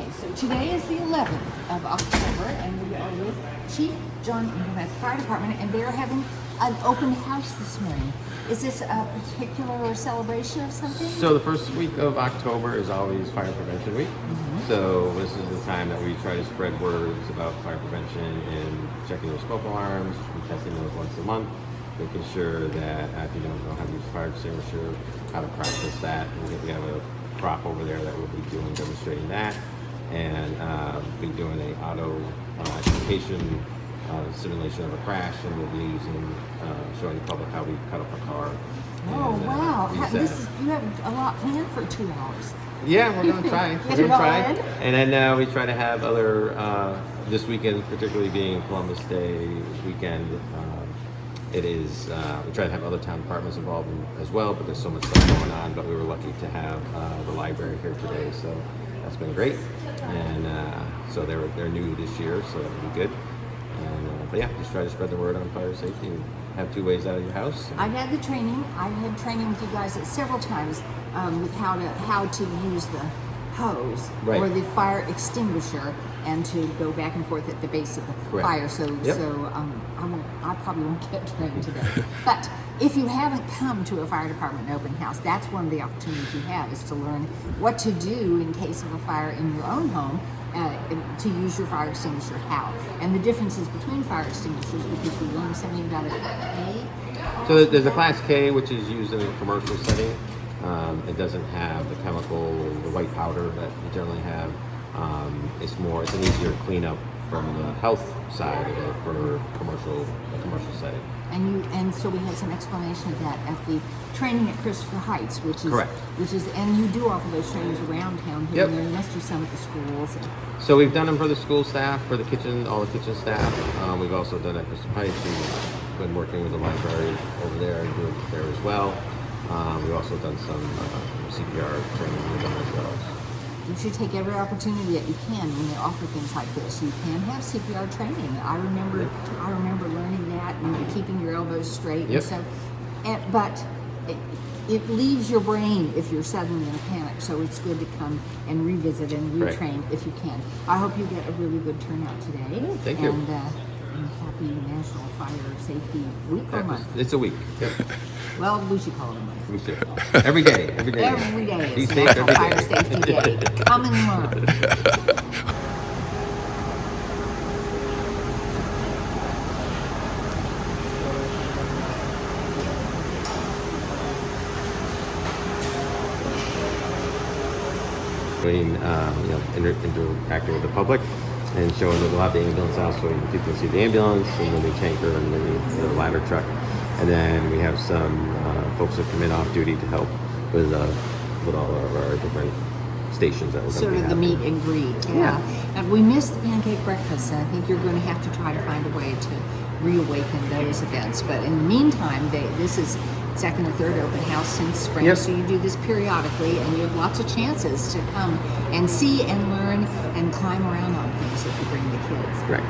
Okay, so today is the 11th of October, and we are with Chief John Ingram at the Fire Department, and they're having an open house this morning. Is this a particular celebration of something? So the first week of October is always Fire Prevention Week. So this is the time that we try to spread words about fire prevention and checking those smoke alarms, we're testing those once a month, making sure that if you don't know how to use a fire extinguisher, how to practice that. We have a prop over there that we'll be doing, demonstrating that, and be doing a auto education simulation of a crash, and we'll be using showing the public how we cut up a car. Oh, And, wow. use This that. is, you have a lot planned for 2 hours. Yeah, we're gonna try. Get We're it gonna all try, in? and then we try to have other this weekend, particularly being Columbus Day weekend. It is we try to have other town departments involved as well, but there's so much stuff going on. But we were lucky to have the library here today, so that's been great. And so they're new this year, so that'll be good. And but yeah, just try to spread the word on fire safety. And have 2 ways out of your house. I've had the training. I've had training with you guys several times with how to use the hose Right. or the fire extinguisher and to go back and forth at the base of the Correct. fire. So Yep. I probably won't get trained today. But if you haven't come to a fire department open house, that's one of the opportunities you have, is to learn what to do in case of a fire in your own home. To use your fire extinguisher, how, and the differences between fire extinguishers, because we learned something about it today. So there's a Class K, which is used in a commercial setting. It doesn't have the chemical, the white powder that you generally have. It's an easier cleanup from the health side of it for a commercial setting. And so we had some explanation of that at the training at Christopher Heights, which is Correct. And you do offer those trainings around town here. Yep. And you must do some at the schools. So we've done them for the school staff, for the kitchen, all the kitchen staff. We've also done it at Christopher Heights. We've been working with the library over there and doing it there as well. We've also done some CPR training with them as well. You should take every opportunity that you can when they offer things like this. You can have CPR training. I remember learning that and keeping your elbows straight. Yep. But it leaves your brain if you're suddenly in a panic. So it's good to come and revisit and retrain if you can. I hope you get a really good turnout today. Thank you. And happy National Fire Safety Week or month. It's a week. Yep. Well, we should call it a month. We should. Every day. Every day. Every day Be is safe National every Fire day. Safety Day. Come and learn. Interacting with the public and showing them a lot of the ambulance out, so people can see the ambulance and then the tanker and the ladder truck. And then we have some folks that come in off duty to help with all of our different stations that we're going to Sort be of the having. meet and greet, yeah. And we missed the pancake breakfast, and I think you're going to have to try to find a way to reawaken those events. But in the meantime, this is second or third open house since spring, Yep. so you do this periodically, and you have lots of chances to come and see and learn and climb around on things if you bring the kids. Correct.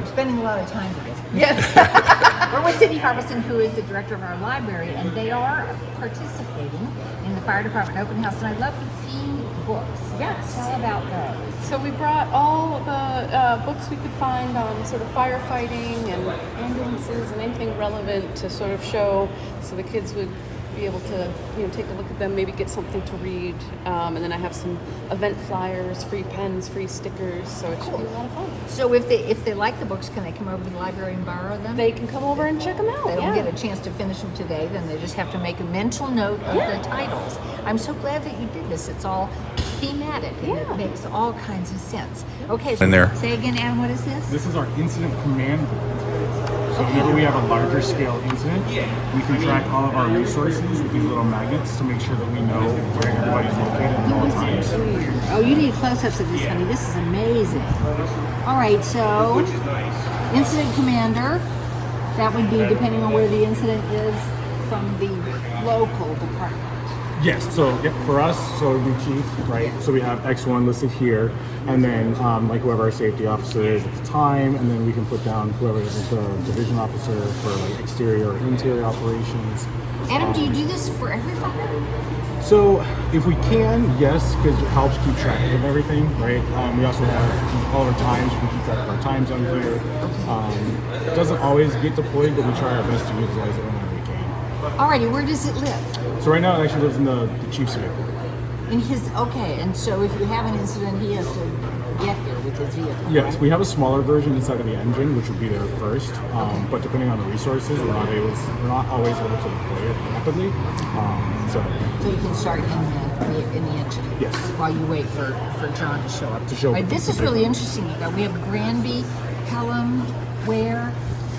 We're spending a lot of time together. Yes. We're with Cindy Harbison, who is the director of our library, and they are participating in the fire department open house. And I love the theme books. Yes. Tell about those. So we brought all the books we could find on sort of firefighting and ambulances and anything relevant to sort of show, so the kids would be able to take a look at them, maybe get something to read. And then I have some event flyers, free pens, free stickers, so it should be a lot of fun. So if they like the books, can they come over to the library and borrow them? They can come over and check them out. They don't yeah. get a chance to finish them today, then they just have to make a mental note of the titles. I'm so glad that you did this. It's all thematic and it makes all kinds of sense. Okay, so In there. say again, Ann, what is this? This is our incident command board. So whenever we have a larger scale incident, we can track all of our resources with these little magnets to make sure that we know where everybody's located at all times. Oh, you need close-ups of this, honey. This is amazing. All right, so incident commander, that would be depending on where the incident is from the local department. Yes, so for us, so it would be chief, right? So we have X1 listed here, and then like whoever our safety officer is at the time, and then we can put down whoever is the division officer for like exterior or interior operations. Adam, do you do this for every fire? So if we can, yes, because it helps keep track of everything, right? We also have all our times. We can keep track of our times on here. It doesn't always get deployed, but we try our best to utilize it whenever we can. Alrighty, where does it live? So right now it actually lives in the chief's vehicle. In his, okay, and so if you have an incident, he has to get here with his vehicle. Yes, right? we have a smaller version inside of the engine, which would be there first. But depending on the resources, we're not always able to deploy it rapidly. So you can start in the engine. Yes. While you wait for John to show up. up. This is really interesting. We have Granby, Pelham, Ware,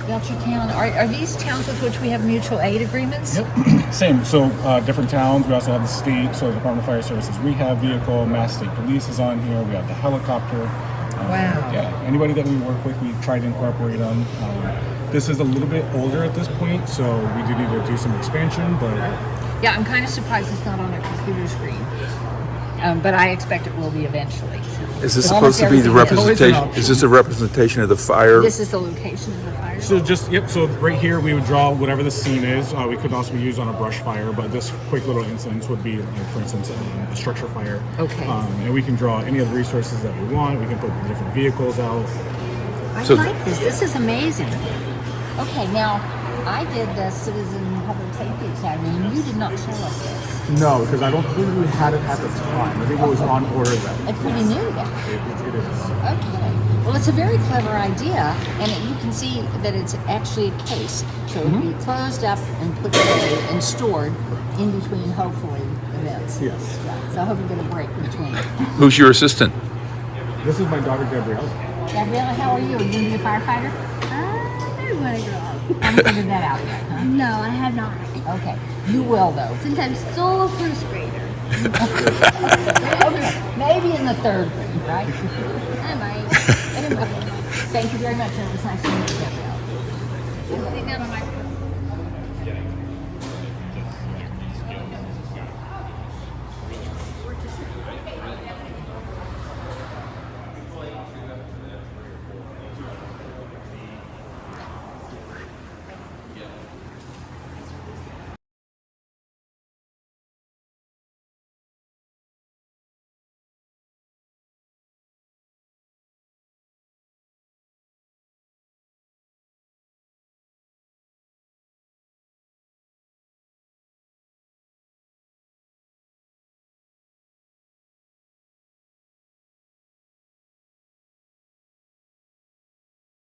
Belchertown. Are these towns with which we have mutual aid agreements? Yep. Same. So different towns. We also have the state. So Department of Fire Services rehab vehicle. Mass State Police is on here. We have the helicopter. Wow. Yeah. Anybody that we work with, we try to incorporate them. This is a little bit older at this point, so we do need to do some expansion. But yeah, I'm kind of surprised it's not on a computer screen. But I expect it will be eventually. Is this supposed to be the representation? Is this a representation of the fire? This is the location of the fire. So so right here we would draw whatever the scene is. We could also be used on a brush fire, but this quick little instance would be, like, for instance, a structure fire. Okay. And we can draw any of the resources that we want. We can put the different vehicles out. I So- like this. This is amazing. Okay, now I did the Citizen Public Safety Academy, and you did not show us this. No, because I don't think we had it at the time. I think it was on order then. It's pretty new then. It is. Okay. Well, it's a very clever idea, and you can see that it's actually a case. So it would be closed up and put away and stored in between, hopefully, events. Yes. Yeah, so I hope you get a break between. Who's your assistant? This is my daughter Gabrielle. Gabriella, how are you? Are you going to be a firefighter? I want to grow up. Haven't figured that out yet, huh? No, I have not. Okay. You will, though. Since I'm still a first grader. Okay. Maybe in the third grade, right? I might. Anyway, thank you very much. It was nice to meet you, Gabrielle. I'm putting down on my